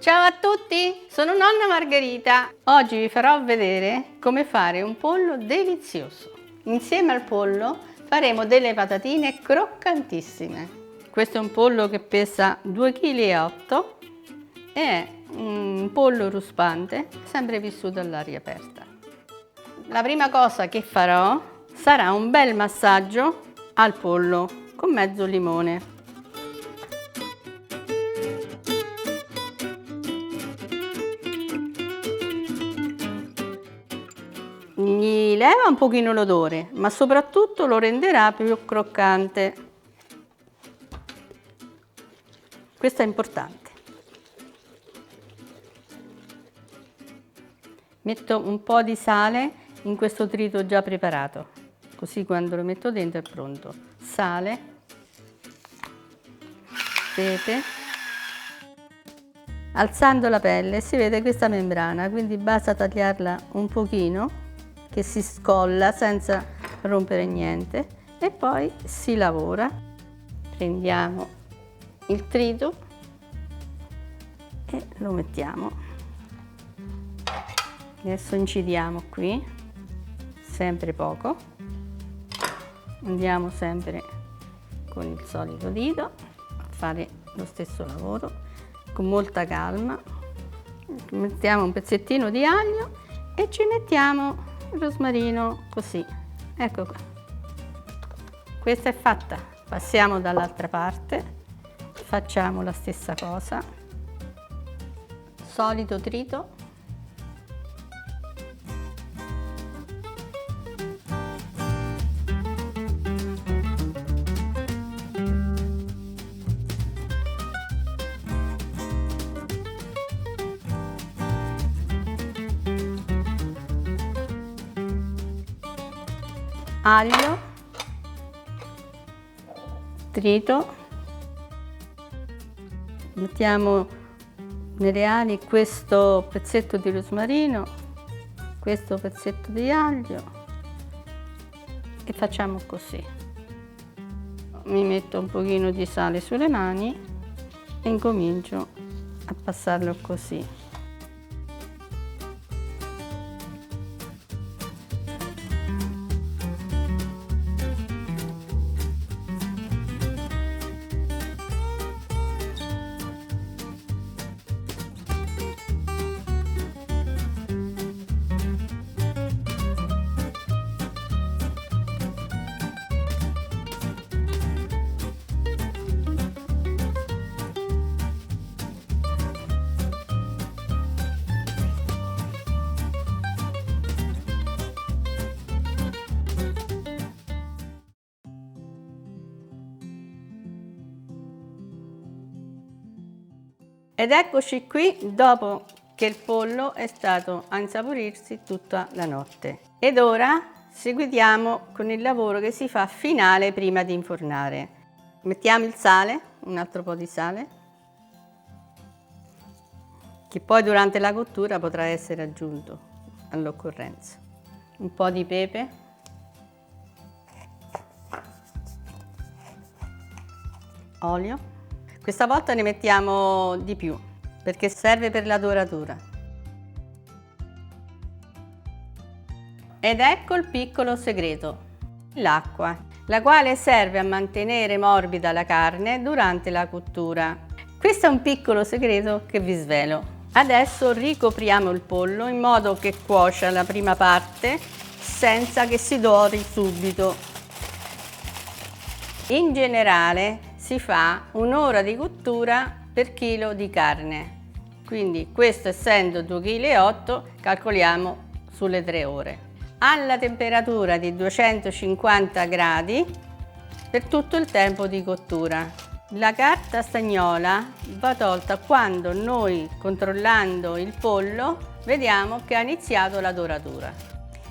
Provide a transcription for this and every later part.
Ciao a tutti, sono nonna Margherita. Oggi vi farò vedere come fare un pollo delizioso. Insieme al pollo faremo delle patatine croccantissime. Questo è un pollo che pesa 2,8 kg e è un pollo ruspante, sempre vissuto all'aria aperta. La prima cosa che farò sarà un bel massaggio al pollo con mezzo limone. Gli leva un pochino l'odore, ma soprattutto lo renderà più croccante. Questo è importante. Metto un po' di sale in questo trito già preparato, così quando lo metto dentro è pronto. Sale, pepe. Alzando la pelle si vede questa membrana, quindi basta tagliarla un pochino, che si scolla senza rompere niente, e poi si lavora. Prendiamo il trito e lo mettiamo. Adesso incidiamo qui, sempre poco. Andiamo sempre con il solito dito a fare lo stesso lavoro con molta calma. Mettiamo un pezzettino di aglio e ci mettiamo il rosmarino, così. Ecco qua. Questa è fatta. Passiamo dall'altra parte, facciamo la stessa cosa. Solito trito. Aglio, trito, mettiamo nelle ali questo pezzetto di rosmarino, questo pezzetto di aglio e facciamo così. Mi metto un pochino di sale sulle mani e incomincio a passarlo così. Ed eccoci qui dopo che il pollo è stato a insaporirsi tutta la notte. Ed ora seguiamo con il lavoro che si fa finale prima di infornare. Mettiamo il sale, un altro po' di sale, che poi durante la cottura potrà essere aggiunto all'occorrenza. Un po' di pepe, olio. Questa volta ne mettiamo di più, perché serve per la doratura. Ed ecco il piccolo segreto, l'acqua, la quale serve a mantenere morbida la carne durante la cottura. Questo è un piccolo segreto che vi svelo. Adesso ricopriamo il pollo in modo che cuocia la prima parte senza che si dori subito. In generale si fa un'ora di cottura per chilo di carne, quindi questo essendo 2,8 kg calcoliamo sulle 3 ore. Alla temperatura di 250 gradi per tutto il tempo di cottura. La carta stagnola va tolta quando noi, controllando il pollo, vediamo che ha iniziato la doratura.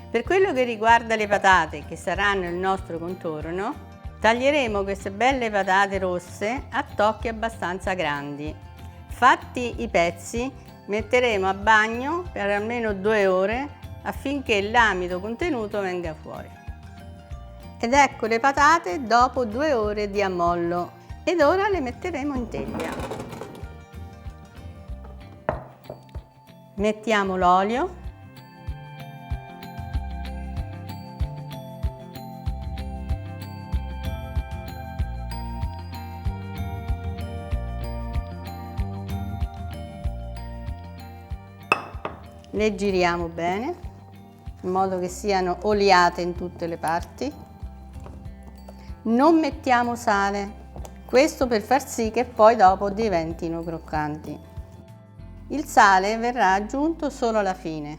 Per quello che riguarda le patate, che saranno il nostro contorno, taglieremo queste belle patate rosse a tocchi abbastanza grandi. Fatti i pezzi, metteremo a bagno per almeno 2 ore affinché l'amido contenuto venga fuori. Ed ecco le patate dopo 2 ore di ammollo. Ed ora le metteremo in teglia. Mettiamo l'olio. Le giriamo bene, in modo che siano oliate in tutte le parti. Non mettiamo sale, questo per far sì che poi dopo diventino croccanti. Il sale verrà aggiunto solo alla fine.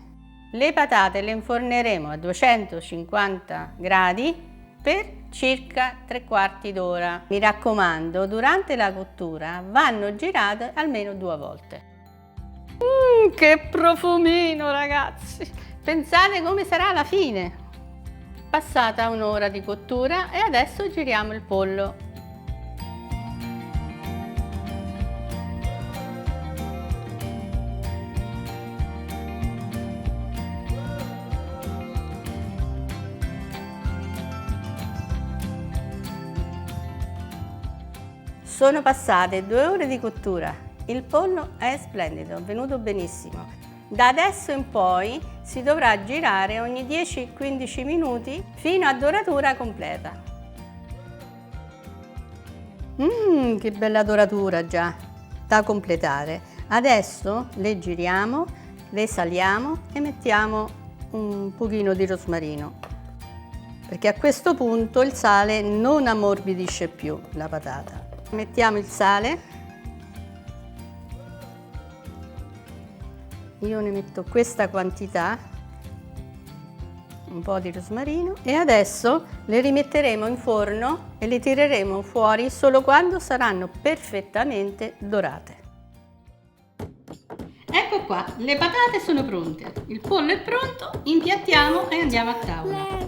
Le patate le inforneremo a 250 gradi per circa 3/4 d'ora. Mi raccomando, durante la cottura vanno girate almeno 2 volte. Che profumino, ragazzi! Pensate come sarà alla fine. Passata un'ora di cottura e adesso giriamo il pollo. Sono passate 2 ore di cottura, il pollo è splendido, è venuto benissimo. Da adesso in poi si dovrà girare ogni 10-15 minuti fino a doratura completa. Che bella doratura già, da completare. Adesso le giriamo, le saliamo e mettiamo un pochino di rosmarino, perché a questo punto il sale non ammorbidisce più la patata. Mettiamo il sale, io ne metto questa quantità, un po' di rosmarino e adesso le rimetteremo in forno e le tireremo fuori solo quando saranno perfettamente dorate. Ecco qua, le patate sono pronte, il pollo è pronto, impiattiamo e andiamo a tavola.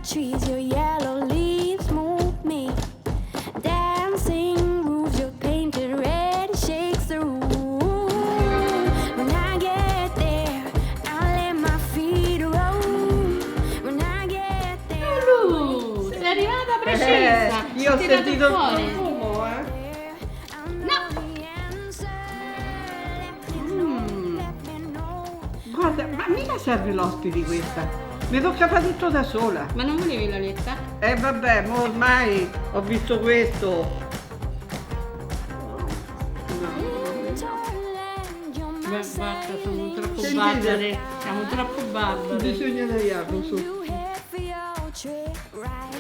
Trees, your yellow leaves move me. Dancing roofs, your painted red shakes the room. When I get there, I'll let my feet roll. When I get there, Sei arrivata precisa! Io ho Ti tirato sentito il fuori. profumo, Guarda, ma mica serve l'ospiti questa. Mi tocca fare tutto da sola. Ma non volevi l'olietta? Vabbè, mo ormai ho visto questo. Beh, basta, sono troppo Sentite. barbare. Siamo troppo barbari. Bisogna tagliarlo su. you head for your trip right